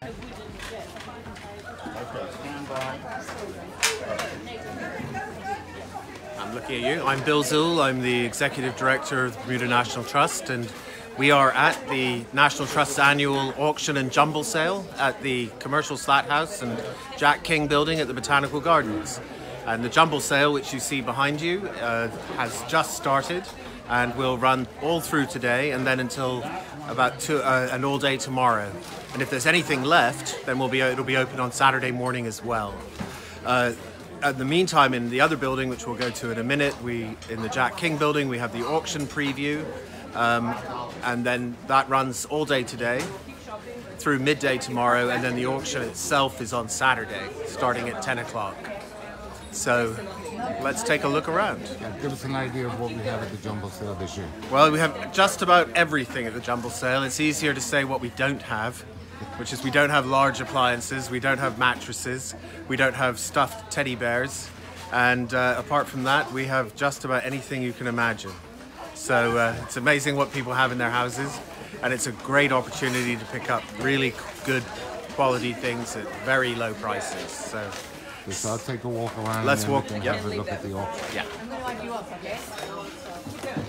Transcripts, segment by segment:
Okay, stand by. I'm looking at you. I'm Bill Zuhl. I'm the Executive Director of the Bermuda National Trust, and we are at the National Trust's annual auction and jumble sale at the Commercial Slat House and Jack King building at the Botanical Gardens. And the jumble sale, which you see behind you, has just started and will run all through today and then until about and all day tomorrow. And if there's anything left, then it'll be open on Saturday morning as well. In the meantime, in the other building, which we'll go to in a minute, in the Jack King building, we have the auction preview, and then that runs all day today through midday tomorrow, and then the auction itself is on Saturday, starting at 10 o'clock. So let's take a look around. Yeah, give us an idea of what we have at the jumble sale this year. Well, we have just about everything at the jumble sale. It's easier to say what we don't have, which is we don't have large appliances, we don't have mattresses, we don't have stuffed teddy bears, and apart from that, we have just about anything you can imagine. So it's amazing what people have in their houses, and it's a great opportunity to pick up really good quality things at very low prices. So I'll take a walk around. Let's and walk. Have a look at the auction. Yeah. I'm going to wind you up, okay? Okay.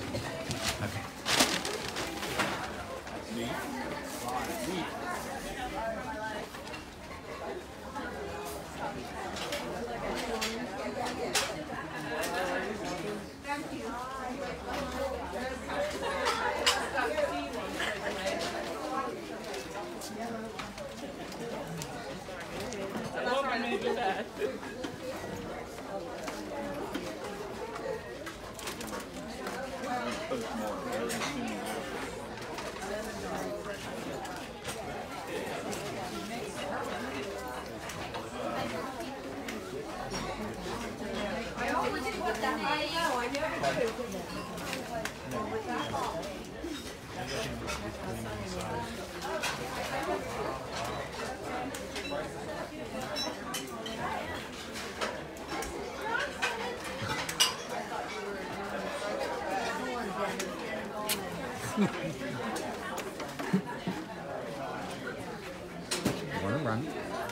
Morning, Ron.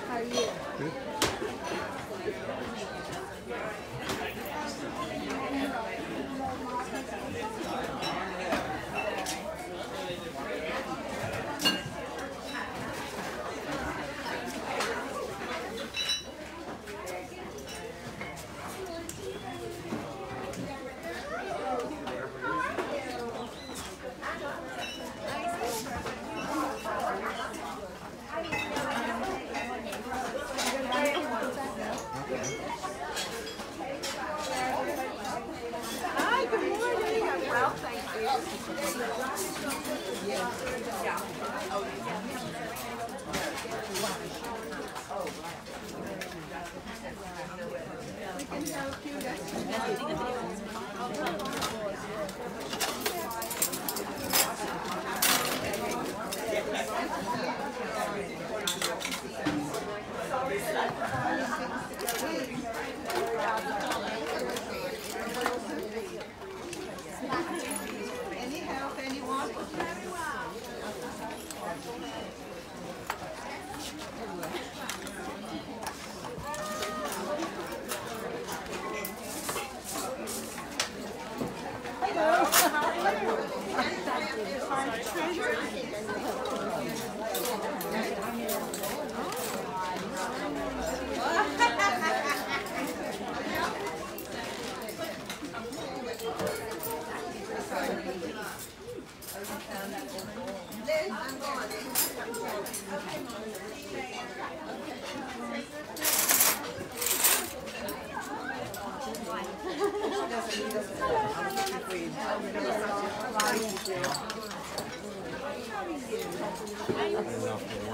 How are you? Good. Hi, good morning. I'm well, thank Any help, anyone?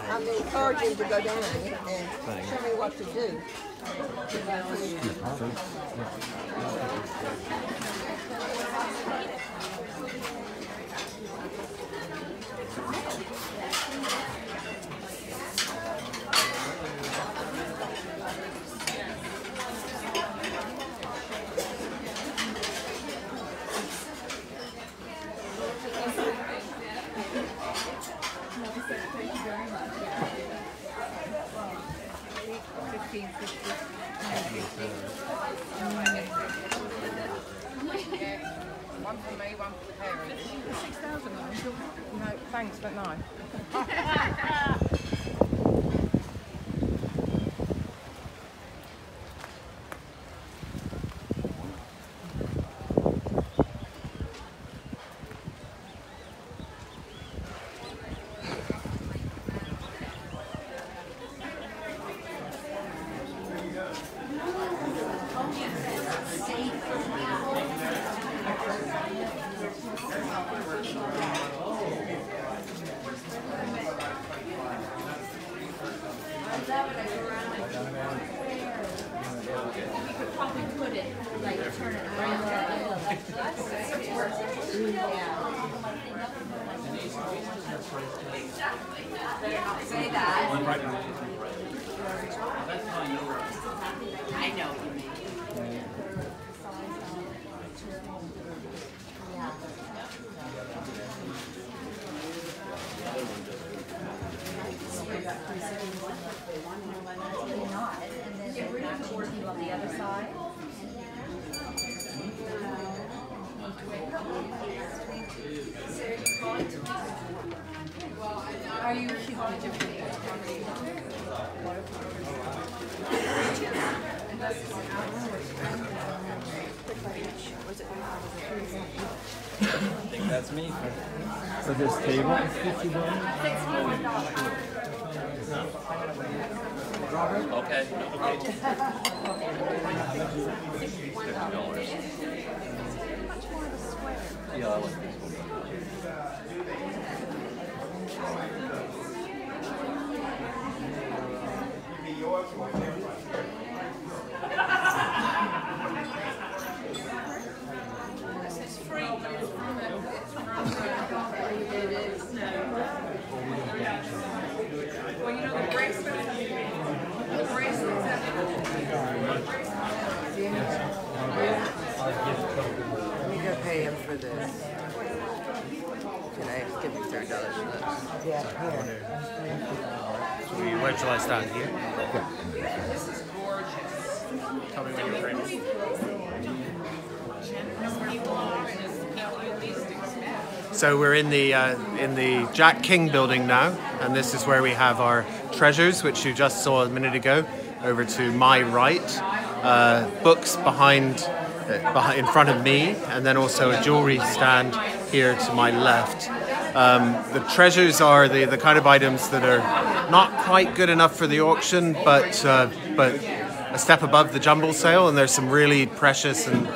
I'm encouraging to go down and show me what to do. One for me, one for the parents. 6,000 No, thanks, but no. Say that. I know what you mean. Get rid of the ordeal on the other side. Are you I think that's me for this table. Okay. Yeah, I like this one. Well, you know, the bracelets Let me go pay him for this. Can I give you $30 for this? Yeah, here. Where shall I stand here? This is gorgeous. Tell me when you're ready. So we're in the Jack King building now, and this is where we have our treasures, which you just saw a minute ago. Over to my right, books behind in front of me, and then also a jewelry stand here to my left. The treasures are the kind of items that are not quite good enough for the auction, but a step above the jumble sale, and there's some really precious and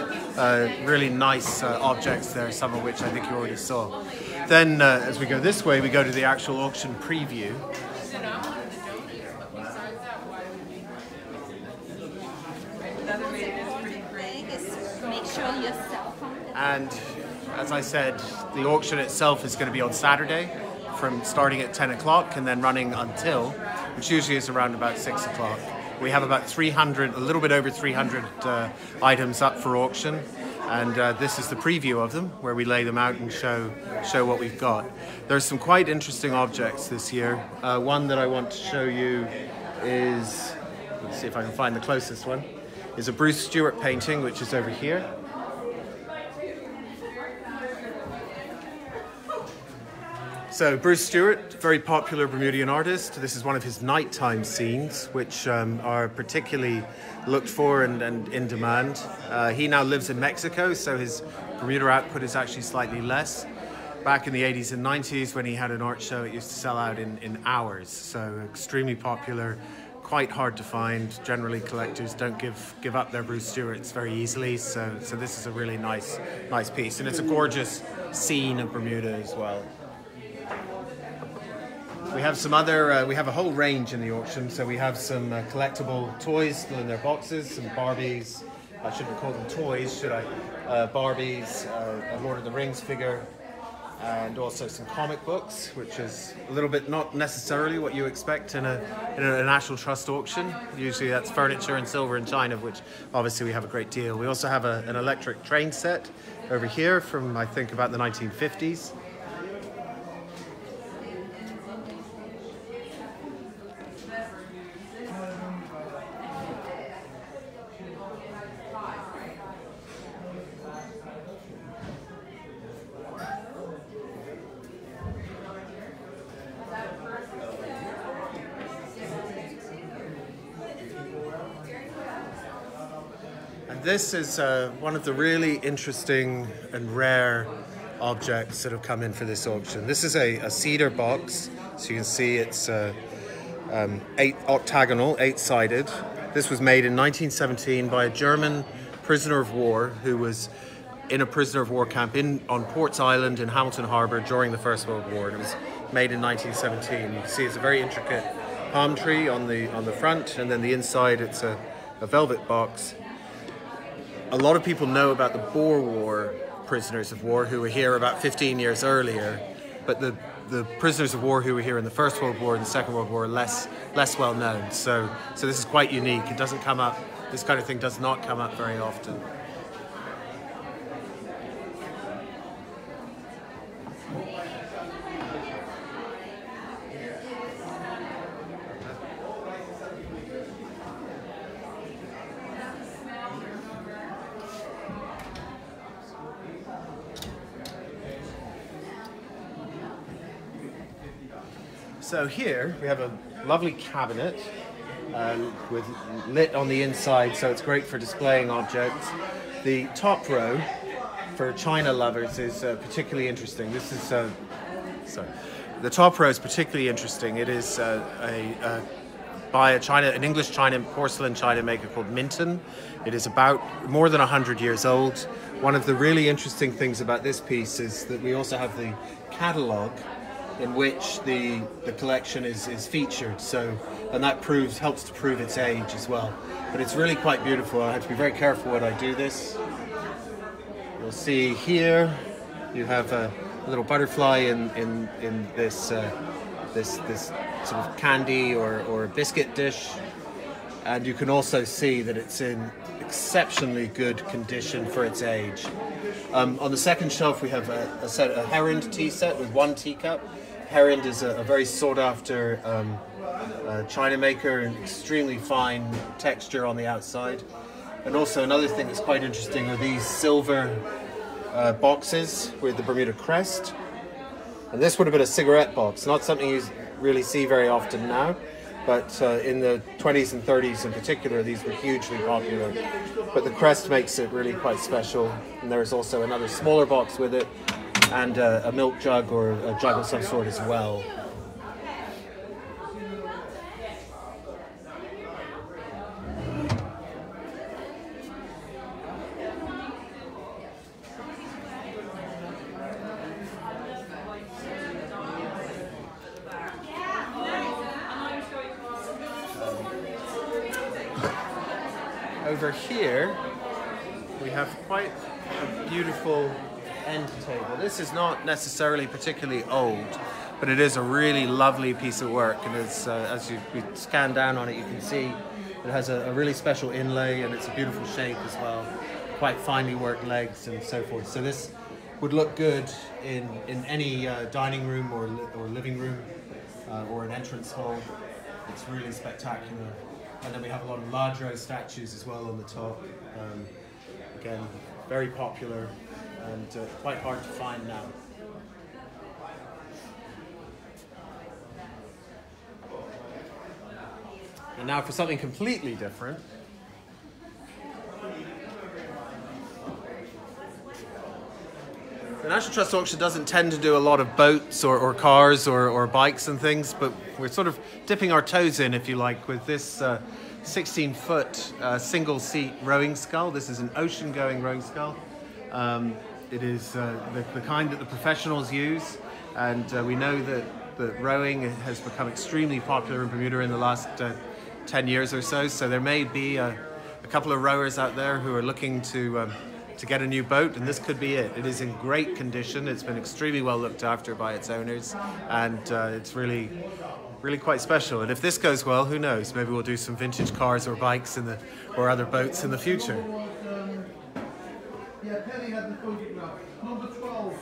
really nice objects there, some of which I think you already saw. Then as we go this way, we go to the actual auction preview. make sure yourself on it. And as I said, the auction itself is going to be on Saturday, from starting at 10 o'clock and then running until, which usually is around about 6 o'clock. We have about 300, a little bit over 300 items up for auction, and this is the preview of them, where we lay them out and show what we've got. There's some quite interesting objects this year. One that I want to show you is, let's see if I can find the closest one, is a Bruce Stewart painting, which is over here. So Bruce Stewart, very popular Bermudian artist. This is one of his nighttime scenes, which are particularly looked for and in demand. He now lives in Mexico, so his Bermuda output is actually slightly less. Back in the 80s and 90s, when he had an art show, it used to sell out in hours. So extremely popular, quite hard to find. Generally, collectors don't give up their Bruce Stewarts very easily. So this is a really nice piece, and it's a gorgeous scene of Bermuda as well. We have some other, we have a whole range in the auction. So we have some collectible toys still in their boxes, some Barbies. I shouldn't call them toys, should I? Barbies, a Lord of the Rings figure, and also some comic books, which is a little bit not necessarily what you expect in a National Trust auction. Usually that's furniture and silver and china, of which obviously we have a great deal. We also have an electric train set over here from, I think, about the 1950s. this is one of the really interesting and rare objects that have come in for this auction. This is a cedar box, so you can see it's octagonal, 8-sided. This was made in 1917 by a German prisoner of war who was in a prisoner of war camp on Ports Island in Hamilton Harbour during the First World War. It was made in 1917. You can see it's a very intricate palm tree on the front, and then the inside it's a velvet box. A lot of people know about the Boer War prisoners of war who were here about 15 years earlier, but the prisoners of war who were here in the First World War and the Second World War are less well known. So this is quite unique. It doesn't come up, this kind of thing does not come up very often. So here we have a lovely cabinet with lit on the inside, so it's great for displaying objects. The top row for China lovers is particularly interesting. This is the top row is particularly interesting. It is by an English porcelain china maker called Minton. It is about more than 100 years old. One of the really interesting things about this piece is that we also have the catalogue in which the collection is featured, and that helps to prove its age as well. But it's really quite beautiful. I have to be very careful when I do this. You'll see here you have a little butterfly in this sort of candy or biscuit dish, and you can also see that it's in exceptionally good condition for its age. On the second shelf we have a Herond tea set with 1 teacup. Herond is a very sought-after china maker, and extremely fine texture on the outside. And also another thing that's quite interesting are these silver boxes with the Bermuda crest. And this would have been a cigarette box, not something you really see very often now, but in the 20s and 30s in particular, these were hugely popular. But the crest makes it really quite special. And there's also another smaller box with it, and a milk jug or a jug of some sort as well. Over here we have quite a beautiful end table. This is not necessarily particularly old, but it is a really lovely piece of work, and it's, as you scan down on it, you can see it has a really special inlay, and it's a beautiful shape as well, quite finely worked legs and so forth. So this would look good in any dining room or living room or an entrance hall. It's really spectacular. And then we have a lot of Ladro statues as well on the top. Again, very popular and quite hard to find now. And now for something completely different. The National Trust auction doesn't tend to do a lot of boats or cars or bikes and things, but we're sort of dipping our toes in, if you like, with this 16-foot single-seat rowing scull. This is an ocean-going rowing scull. It is the kind that the professionals use, and we know that rowing has become extremely popular in Bermuda in the last 10 years or so. So there may be a couple of rowers out there who are looking to get a new boat, and this could be it. It is in great condition. It's been extremely well looked after by its owners, and it's really quite special. And if this goes well, who knows? Maybe we'll do some vintage cars or bikes or other boats in the future. Yeah, Penny had the photograph. Number 12.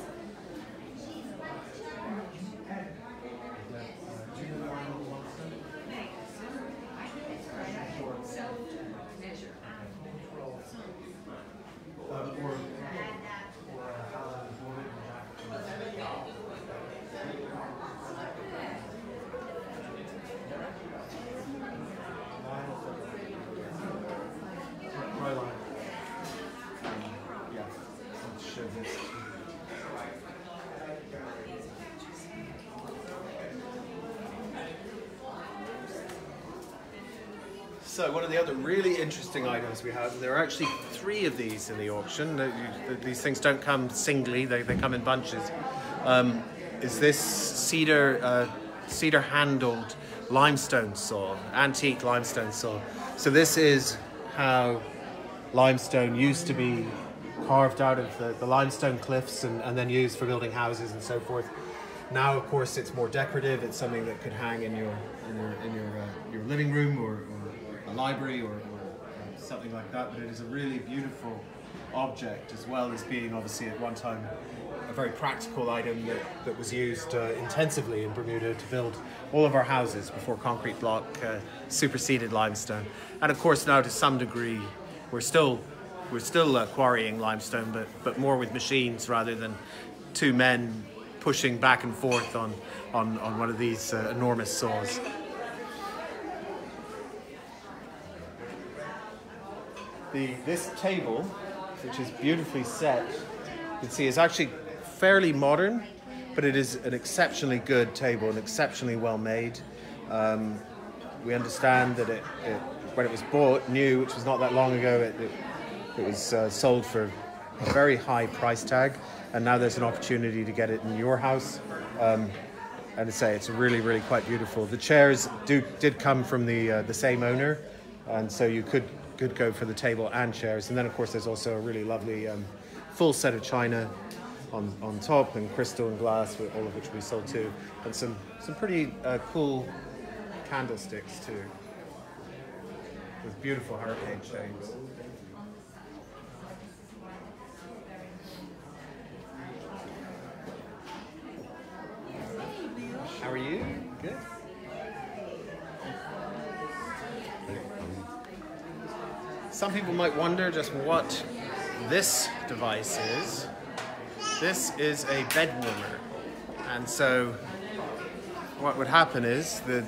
So one of the other really interesting items we have, and there are actually 3 of these in the auction. These things don't come singly; they come in bunches. Is this cedar handled limestone saw, antique limestone saw. So this is how limestone used to be carved out of the limestone cliffs and then used for building houses and so forth. Now, of course, it's more decorative. It's something that could hang in your living room or a library or something like that. But it is a really beautiful object, as well as being obviously at one time a very practical item that was used intensively in Bermuda to build all of our houses before concrete block superseded limestone. And of course now to some degree we're still quarrying limestone, but more with machines rather than 2 men pushing back and forth on one of these enormous saws. This table, which is beautifully set, you can see is actually fairly modern, but it is an exceptionally good table and exceptionally well made. We understand that when it was bought new, which was not that long ago, it was sold for a very high price tag, and now there's an opportunity to get it in your house. And to say it's really, really quite beautiful. The chairs did come from the same owner, and so you could go for the table and chairs. And then of course there's also a really lovely full set of china on top, and crystal and glass, all of which we sold too, and some pretty cool candlesticks too, with beautiful hurricane shapes. How are you? Good. Some people might wonder just what this device is. This is a bed warmer. And so what would happen is the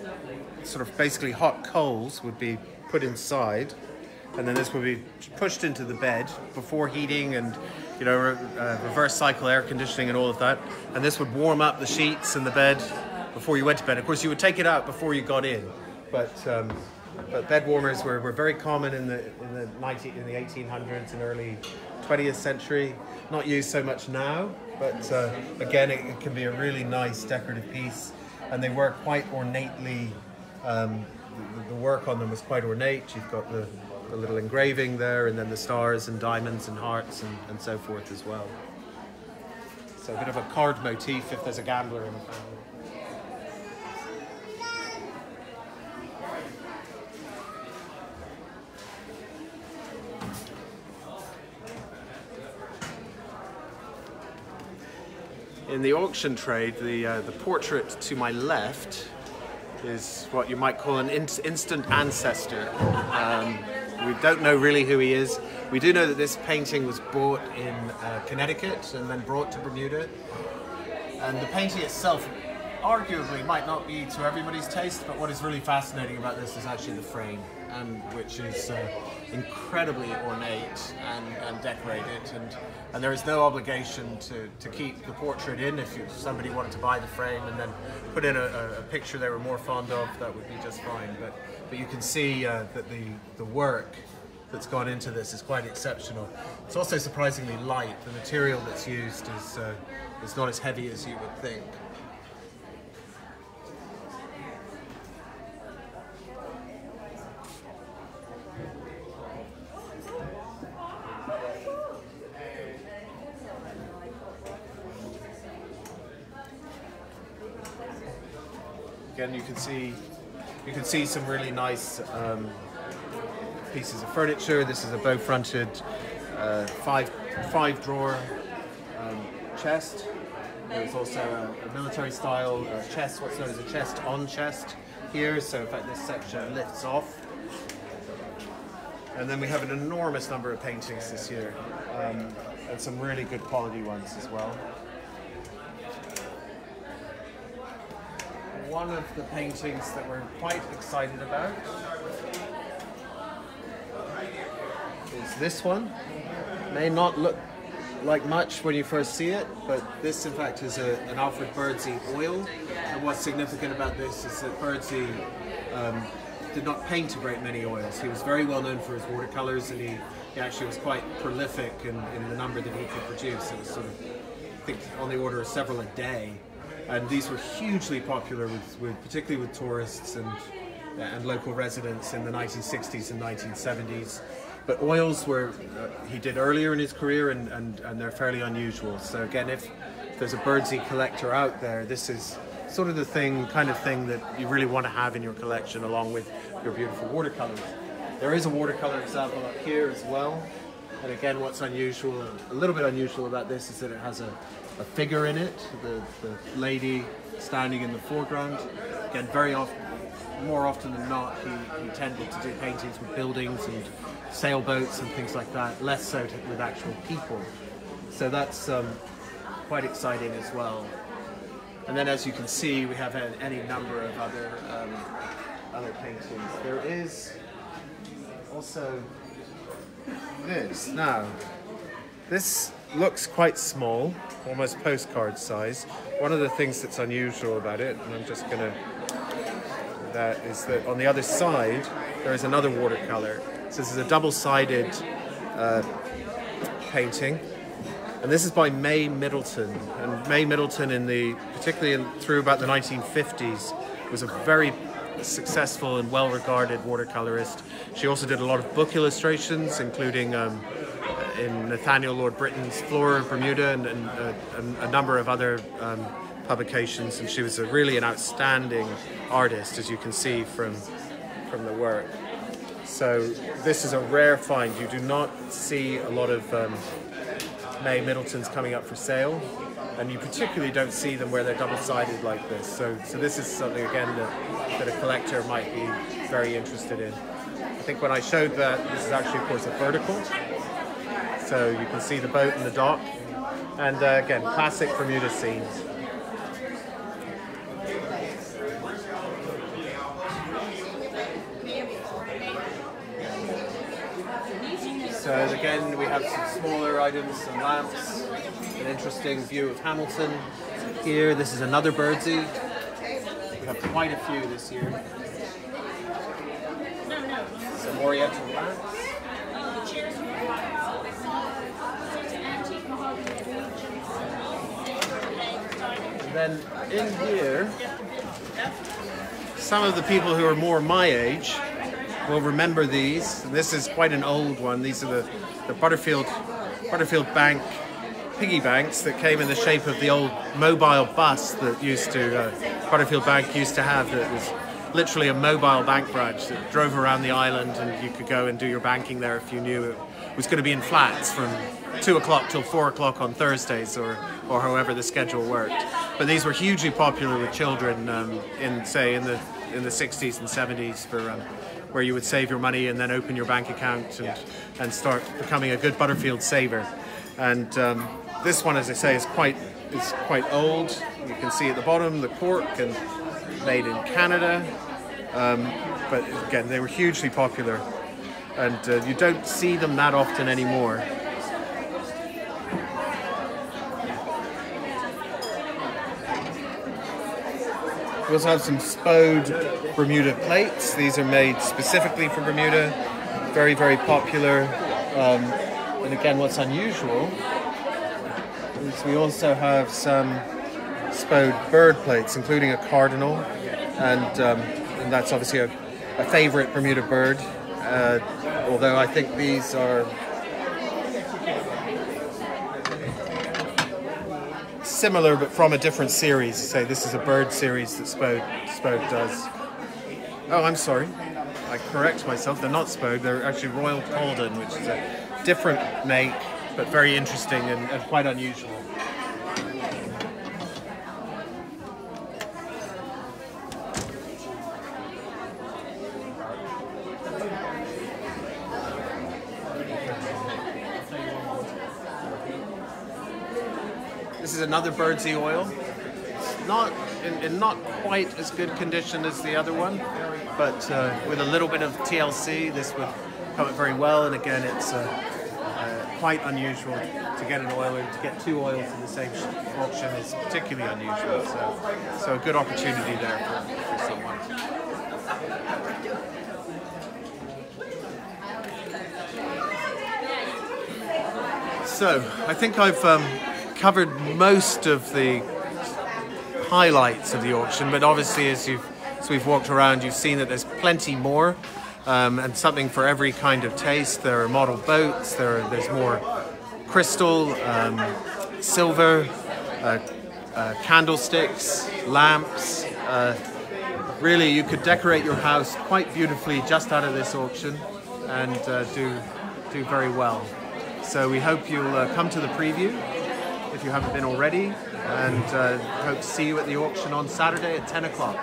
sort of basically hot coals would be put inside, and then this would be pushed into the bed before heating and, you know, reverse cycle air conditioning and all of that. And this would warm up the sheets and the bed before you went to bed. Of course, you would take it out before you got in, but bed warmers were very common in the 1800s and early 20th century. Not used so much now, but again, it can be a really nice decorative piece, and they were quite ornately. The work on them was quite ornate. You've got the little engraving there, and then the stars and diamonds and hearts and so forth as well. So a bit of a card motif if there's a gambler in the family. In the auction trade, the portrait to my left is what you might call an instant ancestor. We don't know really who he is. We do know that this painting was bought in Connecticut and then brought to Bermuda. And the painting itself arguably might not be to everybody's taste, but what is really fascinating about this is actually the frame, which is incredibly ornate and decorated, and there is no obligation to keep the portrait in. If somebody wanted to buy the frame and then put in a picture they were more fond of, that would be just fine. But you can see that the work that's gone into this is quite exceptional. It's also surprisingly light. The material that's used is not as heavy as you would think. Again, you can see some really nice pieces of furniture. This is a bow-fronted five drawer chest. There's also a military style chest, what's known as a chest on chest here. So in fact this section lifts off. And then we have an enormous number of paintings this year, and some really good quality ones as well. One of the paintings that we're quite excited about is this one. May not look like much when you first see it, but this in fact is an Alfred Birdsey oil. And what's significant about this is that Birdsey did not paint a great many oils. He was very well known for his watercolors, and he actually was quite prolific in the number that he could produce. It was sort of, I think, on the order of several a day. And these were hugely popular, particularly with tourists and local residents in the 1960s and 1970s. But oils were he did earlier in his career, and they're fairly unusual. So again, if there's a birdsey collector out there, this is sort of the kind of thing that you really want to have in your collection, along with your beautiful watercolors. There is a watercolor example up here as well. And again, what's unusual, a little bit unusual about this, is that it has a figure in it, the lady standing in the foreground. Again, more often than not, he tended to do paintings with buildings and sailboats and things like that, less so with actual people. So that's quite exciting as well. And then, as you can see, we have any number of other paintings. There is also this. Now, this looks quite small, almost postcard size. One of the things that's unusual about it, and I'm just going to, that is that on the other side there is another watercolor. So this is a double-sided painting, and this is by May Middleton. And May Middleton, particularly through about the 1950s, was a very successful and well-regarded watercolorist. She also did a lot of book illustrations, including in Nathaniel Lord Britton's Flora of Bermuda and a number of other publications. And she was really an outstanding artist, as you can see from the work. So this is a rare find. You do not see a lot of May Middletons coming up for sale, and you particularly don't see them where they're double-sided like this. So this is something, again, that a collector might be very interested in. I think when I showed that, this is actually, of course, a vertical. So you can see the boat and the dock. And again, classic Bermuda scenes. So again, we have some smaller items, some lamps, an interesting view of Hamilton here. This is another birdsey. We have quite a few this year. Some Oriental lamps. And then in here, some of the people who are more my age will remember these. This is quite an old one. These are the Butterfield Bank piggy banks that came in the shape of the old mobile bus that Butterfield Bank used to have. That was literally a mobile bank branch that drove around the island, and you could go and do your banking there if you knew it was going to be in flats from 2 o'clock till 4 o'clock on Thursdays, or however the schedule worked. But these were hugely popular with children in the 60s and 70s for where you would save your money and then open your bank account and start becoming a good Butterfield saver. And this one, as I say, is quite old. You can see at the bottom the cork, and made in Canada. But again, they were hugely popular, and you don't see them that often anymore. We also have some Spode Bermuda plates. These are made specifically for Bermuda. Very, very popular. And again, what's unusual is we also have some Spode bird plates, including a cardinal. And that's obviously a favorite Bermuda bird. Although I think these are similar, but from a different series. Say this is a bird series that Spode does. Oh, I'm sorry. I correct myself. They're not Spode. They're actually Royal Calden, which is a different make, but very interesting and quite unusual. This is another birdsey oil. Not in not quite as good condition as the other one, but with a little bit of TLC, this would come out very well. And again, it's quite unusual to get an oil, and to get two oils in the same auction is particularly unusual. So a good opportunity there for someone. So, I think I've covered most of the highlights of the auction, but obviously as we've walked around, you've seen that there's plenty more, and something for every kind of taste. There are model boats, there's more crystal, silver, candlesticks, lamps. Really, you could decorate your house quite beautifully just out of this auction and do very well. So we hope you'll come to the preview if you haven't been already, and hope to see you at the auction on Saturday at 10 o'clock.